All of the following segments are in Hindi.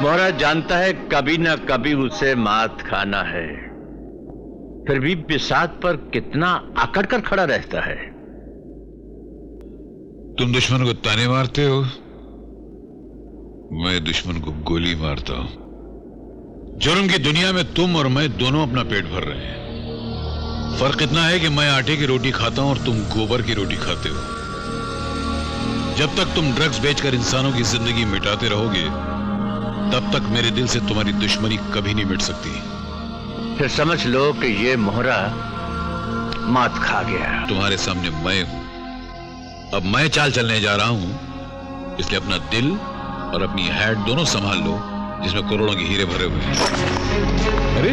मोहरा जानता है कभी ना कभी उसे मात खाना है, फिर भी बिसात पर कितना आकड़ कर खड़ा रहता है। तुम दुश्मन को ताने मारते हो, मैं दुश्मन को गोली मारता हूं। जुर्म की दुनिया में तुम और मैं दोनों अपना पेट भर रहे हैं। फर्क इतना है कि मैं आटे की रोटी खाता हूं और तुम गोबर की रोटी खाते हो। जब तक तुम ड्रग्स बेचकर इंसानों की जिंदगी मिटाते रहोगे, तब तक मेरे दिल से तुम्हारी दुश्मनी कभी नहीं मिट सकती। फिर समझ लो कि ये मोहरा मात खा गया। तुम्हारे सामने मैं हूं, अब मैं चाल चलने जा रहा हूं, इसलिए अपना दिल और अपनी हैट दोनों संभाल लो, जिसमें करोड़ों के हीरे भरे हुए हैं। अरे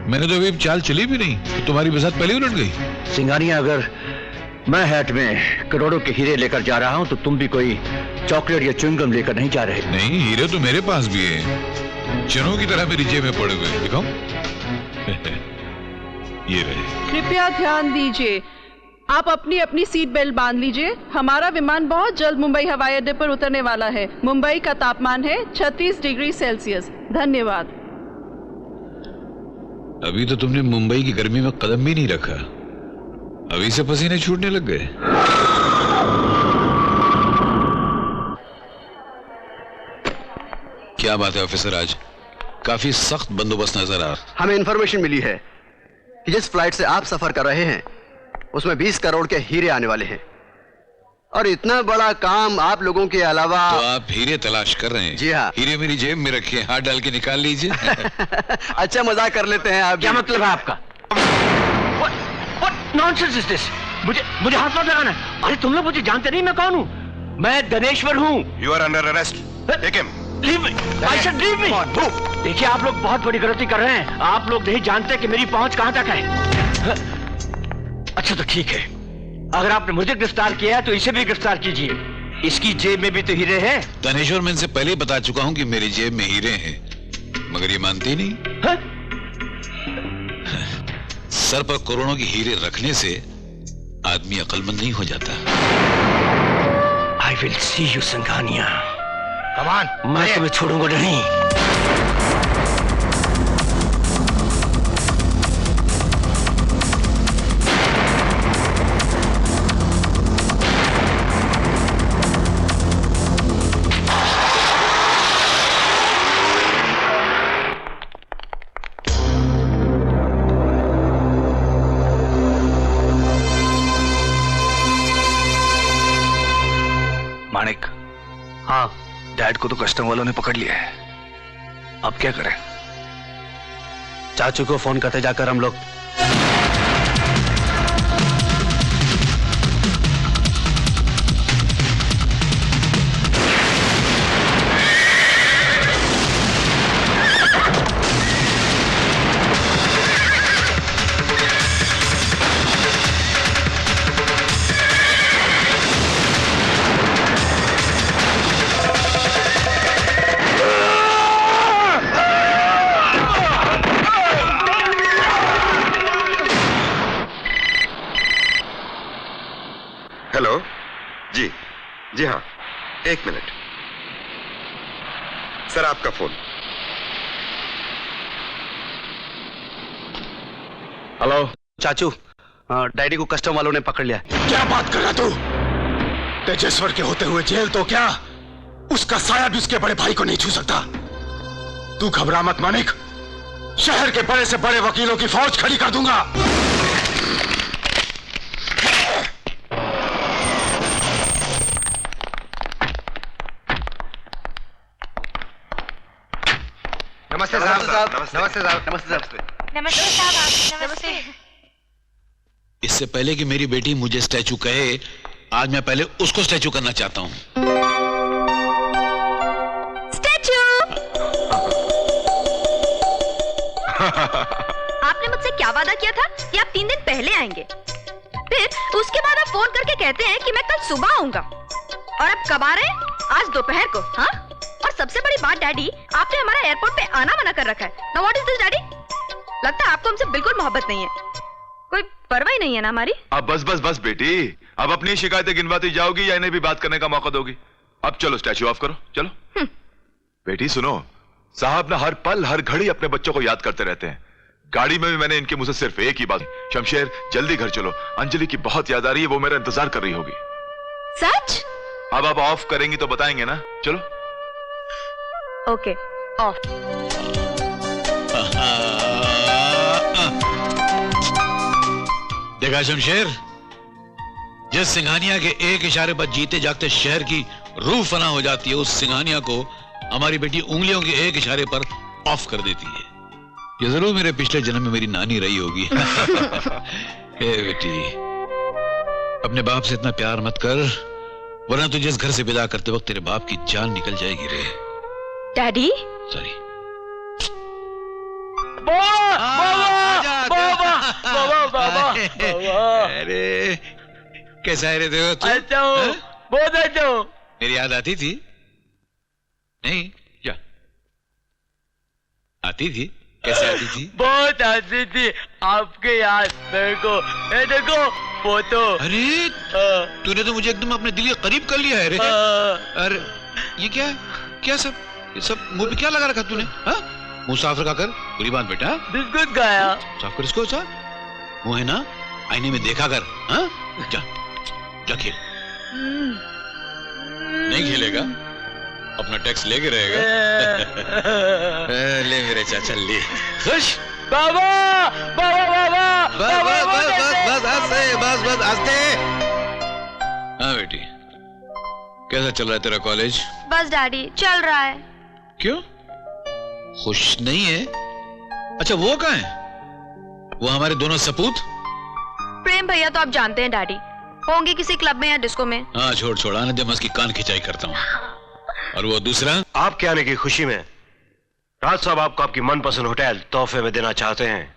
मैंने तो अभी चाल चली भी नहीं, तो तुम्हारी बसात पहले उलट गई। सिंगानिया, अगर मैं हैट में करोड़ों के हीरे लेकर जा रहा हूं तो तुम भी कोई चॉकलेट या च्युइंगम लेकर नहीं जा रहे। नहीं, हीरे तो मेरे पास भी है, चनों की तरह मेरी जेब में पड़े हुए। दिखाऊं? ये रहे। कृपया ध्यान दीजिए, आप अपनी अपनी सीट बेल्ट बांध लीजिए। हमारा विमान बहुत जल्द मुंबई हवाई अड्डे पर उतरने वाला है। मुंबई का तापमान है 36 डिग्री सेल्सियस। धन्यवाद। अभी तो तुमने मुंबई की गर्मी में कदम भी नहीं रखा, अभी से पसीने छूटने लग गए। क्या बात है ऑफिसर, आज काफी सख्त बंदोबस्त नजर आ रहा। हमें इंफॉर्मेशन मिली है कि जिस फ्लाइट से आप सफर कर रहे हैं उसमें 20 करोड़ के हीरे आने वाले हैं, और इतना बड़ा काम आप लोगों के अलावा। तो आप हीरे तलाश कर रहे हैं? जी हाँ। हीरे मेरी जेब में रखे हैं, हाथ डाल के निकाल लीजिए। अच्छा मजाक कर लेते हैं आप। क्या मतलब है आपका? Nonsense is this? मुझे हाथ मत लगाना। अरे तुम लोग मुझे जानते नहीं, मैं कौन हूँ? मैं धनेश्वर हूँ। You are under arrest. Take him. Leave me. I should leave me. देखिए, आप लोग बहुत बड़ी गलती कर रहे हैं। आप लोग नहीं जानते कि मेरी पहुंच कहां तक है। अच्छा तो ठीक है, अगर आपने मुझे गिरफ्तार किया है तो इसे भी गिरफ्तार कीजिए। इसकी जेब में भी तो हीरे हैं। धनेश्वर, मैं इनसे पहले बता चुका हूं कि मेरी जेब में हीरे हैं, मगर ये मानती नहीं। सर पर करोड़ों के हीरे रखने से आदमी अक्लमंद नहीं हो जाता। I will see you Singhania. Come on, मैं तुम्हें छोड़ूंगा नहीं। मानिक। हाँ, डैड को तो कस्टम वालों ने पकड़ लिया है, अब क्या करें? चाचू को फोन करते जाकर हम लोग। हेलो जी। जी हाँ, एक मिनट सर, आपका फोन। हेलो चाचू, डैडी को कस्टम वालों ने पकड़ लिया। क्या बात कर रहा तू? तेजेश्वर के होते हुए जेल तो क्या, उसका साया भी उसके बड़े भाई को नहीं छू सकता। तू घबरा मत मानिक, शहर के बड़े से बड़े वकीलों की फौज खड़ी कर दूंगा। नमस्ते साहब। नमस्ते साहब। नमस्ते साहब। नमस्ते साहब। नमस्ते। इससे पहले कि मेरी बेटी मुझे स्टैचू कहे, आज मैं पहले उसको स्टैचू करना चाहता हूं। स्टैचू। आपने मुझसे क्या वादा किया था कि आप 3 दिन पहले आएंगे, फिर उसके बाद आप फोन करके कहते हैं कि मैं कल सुबह आऊंगा, और अब कब आ रहे हैं? आज दोपहर को। हाँ, और सबसे बड़ी बात डैडी, आपने हमारा एयरपोर्ट पे आना मना कर रखा है। Now what is this daddy? लगता है आपको हमसे बिल्कुल मोहब्बत नहीं है। कोई परवाह ही नहीं है ना हमारी। अब बस बस बस बेटी, अब अपनी शिकायतें गिनवाती जाओगी या इन्हें भी बात करने का मौका दोगी? अब चलो स्टैचू ऑफ करो, चलो। बेटी सुनो, साहब ना हर पल हर घड़ी अपने बच्चों को याद करते रहते हैं। गाड़ी में भी मैंने इनके मुंह से सिर्फ एक ही बात, शमशेर जल्दी घर चलो, अंजलि की बहुत याद आ रही है, वो मेरा इंतजार कर रही होगी। सच? अब आप ऑफ करेंगी तो बताएंगे ना, चलो। Okay, of. देखा शमशेर, जिस सिंघानिया के एक इशारे पर जीते जागते शहर की रूह फना हो जाती है, उस सिंघानिया को हमारी बेटी उंगलियों के एक इशारे पर ऑफ कर देती है। ये जरूर मेरे पिछले जन्म में मेरी नानी रही होगी। हे बेटी, अपने बाप से इतना प्यार मत कर, वरना तुझे इस घर से विदा करते वक्त तेरे बाप की जान निकल जाएगी रे। डैडी? सॉरी। अरे कैसा है रे देव तू? अच्छा हूँ, बहुत अच्छा हूँ। मेरी याद आती थी? नहीं क्या आती थी? कैसे आती थी? बहुत आती थी आपके याद मेरे को। ये देखो फोटो। अरे तूने तो मुझे एकदम अपने दिल के करीब कर लिया है रे। अरे ये क्या है? क्या सब ये सब मुंह पे क्या लगा रखा तूने? हाँ, मुंह साफ रखा कर, बुरी बात बेटा। बिस्कुट खाया। साफ कर इसको। अच्छा मुंह है ना, आईने में देखा कर। हाँ जा जा खेल। नहीं खेलेगा? अपना टैक्स लेके रहेगा। ले मेरे चाचा ले। खुश? बाबा बाबा बाबा बस आस्ते। हाँ बेटी, कैसा चल रहा है तेरा कॉलेज? बस डैडी, चल रहा है। क्यों खुश नहीं है? अच्छा वो कहाँ है? वो हमारे दोनों सपूत? प्रेम भैया तो आप जानते हैं डैडी, होंगे किसी क्लब में या डिस्को में। हाँ छोड़ छोड़, आने दे, मैं उसकी कान खिंचाई करता हूँ। और वो दूसरा? आपके आने की खुशी में राज साहब आपको आपकी मनपसंद होटल तोहफे में देना चाहते हैं,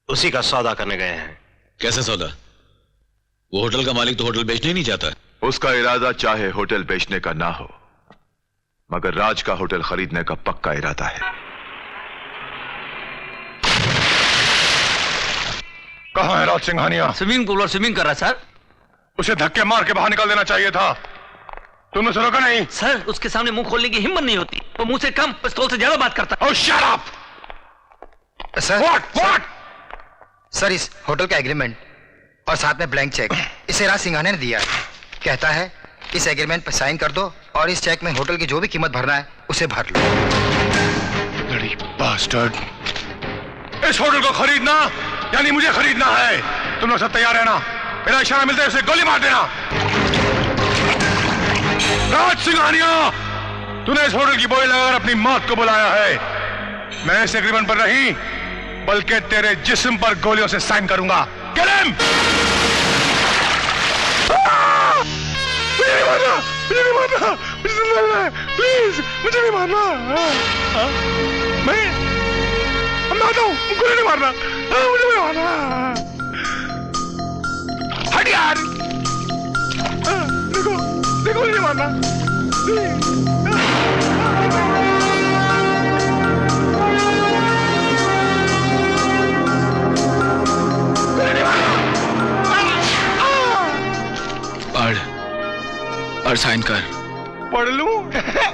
उसी का सौदा करने गए हैं। कैसा सौदा? वो होटल का मालिक तो होटल बेचने ही नहीं चाहता। उसका इरादा चाहे होटल बेचने का ना हो, मगर राज का होटल खरीदने का पक्का इरादा है। कहां है राज सिंघानिया? स्विमिंग पूल और स्विमिंग कर रहा सर। उसे धक्के मार के बाहर निकाल देना चाहिए था, तुमने सुना नहीं? सर उसके सामने मुंह खोलने की हिम्मत नहीं होती, वो मुंह से कम पिस्तौल से ज्यादा बात करता है। Oh, shut up! Sir What? Sir इस होटल का एग्रीमेंट और साथ में ब्लैंक चेक इसे राज सिंघानिया ने दिया है। कहता है इस एग्रीमेंट पर साइन कर दो और इस चेक में होटल की जो भी कीमत भरना है उसे भर लो। Bloody bastard! इस होटल को खरीदना यानी मुझे खरीदना है। तुम लोग सब तैयार है ना? मेरा इशारा मिलता है उसे गोली मार देना। राज सिंघानिया, तूने इस होटल की बोली लगाकर अपनी मौत को बुलाया है। मैं इस एग्रीमेंट पर नहीं बल्कि तेरे जिस्म पर गोलियों से साइन करूंगा। Kill him! मुझे नहीं मारना, मुझे नहीं मारना, मुझे नहीं मारना, प्लीज मुझे नहीं मारना। मैं आता हूँ, मुझे नहीं मारना, मुझे नहीं मारना। हट यार, देखो देखो मुझे नहीं मारना। और साइन कर। पढ़ लूं?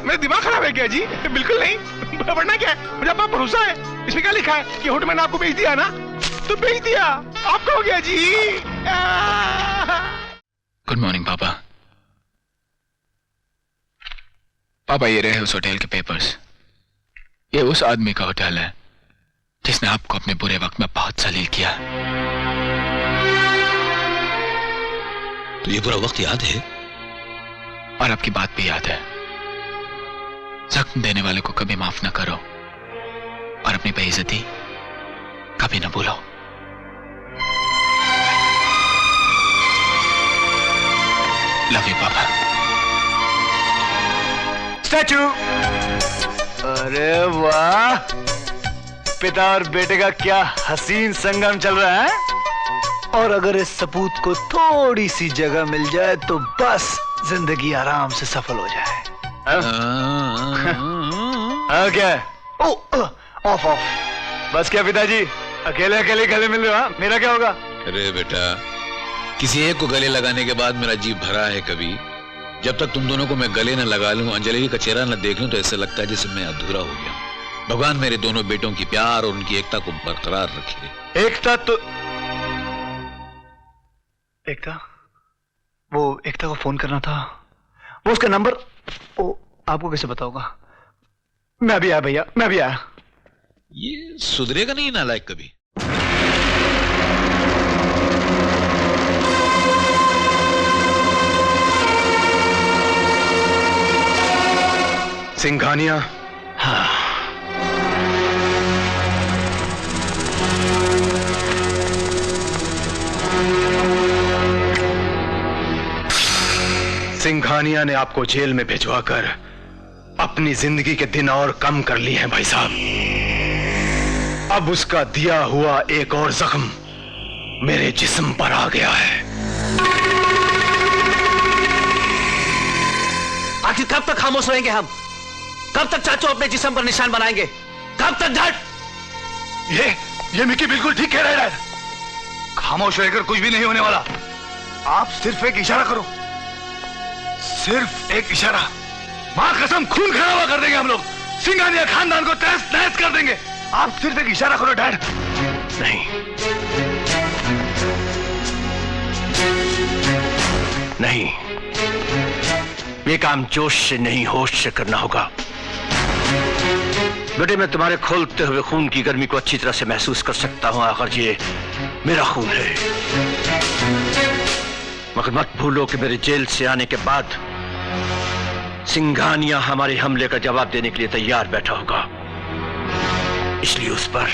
मेरा दिमाग खराब है क्या जी? बिल्कुल नहीं, पढ़ना क्या है? मुझे आपका भरोसा है। इसमें क्या लिखा है कि होटल मैंने आपको बेच दिया ना, तो बेच दिया, आपका हो गया जी। गुड मॉर्निंग पापा। पापा ये रहे उस होटल के पेपर्स। ये उस आदमी का होटल है जिसने आपको अपने बुरे वक्त में बहुत जलील किया। तो ये बुरा वक्त याद है और आपकी बात भी याद है। जख्म देने वाले को कभी माफ ना करो और अपनी बेइज्जती कभी ना भूलो। लव यू पापा। स्टैचू। अरे वाह, पिता और बेटे का क्या हसीन संगम चल रहा है। और अगर इस सपूत को थोड़ी सी जगह मिल जाए तो बस जिंदगी आराम से सफल हो जाए। हाँ क्या? Of of. बस क्या पिताजी, अकेले अकेले गले मिल रहे हो? हाँ? मेरा क्या होगा? अरे बेटा, किसी एक को गले लगाने के बाद मेरा जी भरा है कभी। जब तक तुम दोनों को मैं गले न लगा लूं, अंजलि का चेहरा न देख लूं, तो ऐसा लगता है जैसे मैं अधूरा हो गया हूं। भगवान मेरे दोनों बेटों की प्यार और उनकी एकता को बरकरार रखे। एकता तो एकता, वो एकता को फोन करना था, वो उसका नंबर वो आपको कैसे बताऊंगा? मैं अभी आया भैया, मैं अभी आया। ये सुधरेगा नहीं नालायक कभी। सिंघानिया, हाँ, सिंघानिया ने आपको जेल में भिजवाकर अपनी जिंदगी के दिन और कम कर लिए हैं भाई साहब। अब उसका दिया हुआ एक और जख्म मेरे जिस्म पर आ गया है। आखिर कब तक खामोश रहेंगे हम? कब तक चाचू अपने जिस्म पर निशान बनाएंगे? कब तक डट? ये मिकी बिल्कुल ठीक कह रहा है। खामोश रहकर कुछ भी नहीं होने वाला। आप सिर्फ एक इशारा करो, सिर्फ एक इशारा, मां कसम खून खराबा कर देंगे हम लोग, सिंघानिया खानदान को तहस नहस कर देंगे। आप सिर्फ एक इशारा करो डैड। नहीं, नहीं, ये काम जोश से नहीं होश से करना होगा। बेटे, मैं तुम्हारे खोलते हुए खून की गर्मी को अच्छी तरह से महसूस कर सकता हूं, आखिर ये मेरा खून है। मगर मत भूलो कि मेरे जेल से आने के बाद सिंघानिया हमारे हमले का जवाब देने के लिए तैयार बैठा होगा, इसलिए उस पर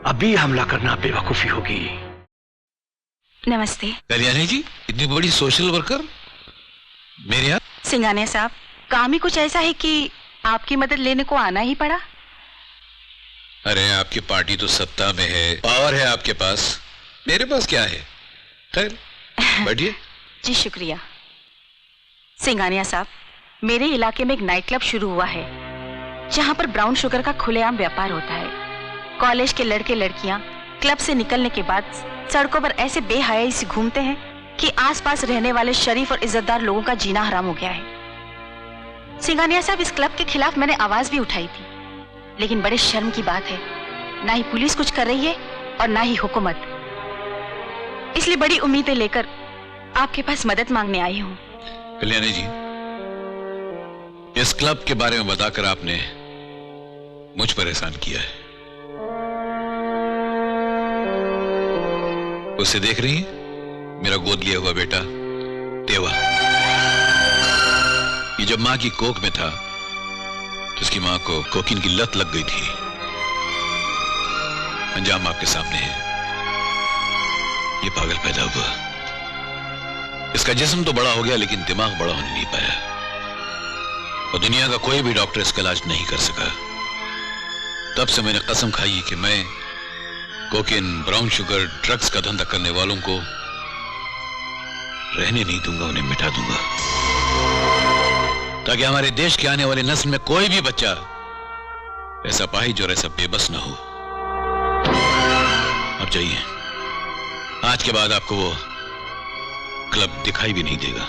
अभी हमला करना बेवकूफी होगी। नमस्ते। कल्याणी जी, इतनी बड़ी सोशल वर्कर मेरे यहाँ? सिंघानिया साहब, काम ही कुछ ऐसा है कि आपकी मदद लेने को आना ही पड़ा। अरे आपकी पार्टी तो सत्ता में है, पावर है आपके पास, मेरे पास क्या है? खैर बैठिए। जी शुक्रिया। सिंघानिया साहब, मेरे इलाके में एक नाइट क्लब शुरू हुआ है जहां पर ब्राउन शुगर का खुलेआम व्यापार होता है। कॉलेज के लड़के लड़कियां क्लब से निकलने के बाद सड़कों पर ऐसे बेहयाई से घूमते हैं कि आसपास रहने वाले शरीफ और इज्जतदार लोगों का जीना हराम हो गया है। सिंघानिया साहब, इस क्लब के खिलाफ मैंने आवाज भी उठाई थी, लेकिन बड़े शर्म की बात है, ना ही पुलिस कुछ कर रही है और ना ही हुकूमत। इसलिए बड़ी उम्मीदें लेकर आपके पास मदद मांगने आई हूँ। कल्याणी जी, इस क्लब के बारे में बताकर आपने मुझ पर एहसान किया है। उसे देख रही हैं? मेरा गोद लिया हुआ बेटा देवा। ये जब मां की कोख में था तो उसकी मां को कोकीन की लत लग गई थी। अंजाम आपके सामने है। ये पागल पैदा हुआ, इसका जिस्म तो बड़ा हो गया लेकिन दिमाग बड़ा होने नहीं पाया, और दुनिया का कोई भी डॉक्टर इसका इलाज नहीं कर सका। तब से मैंने कसम खाई है कि मैं कोकीन, ब्राउन शुगर, ड्रग्स का धंधा करने वालों को रहने नहीं दूंगा, उन्हें मिटा दूंगा, ताकि हमारे देश के आने वाले नस्ल में कोई भी बच्चा ऐसा पाहिज और ऐसा बेबस ना हो। अब जाइए, आज के बाद आपको वो क्लब दिखाई भी नहीं देगा।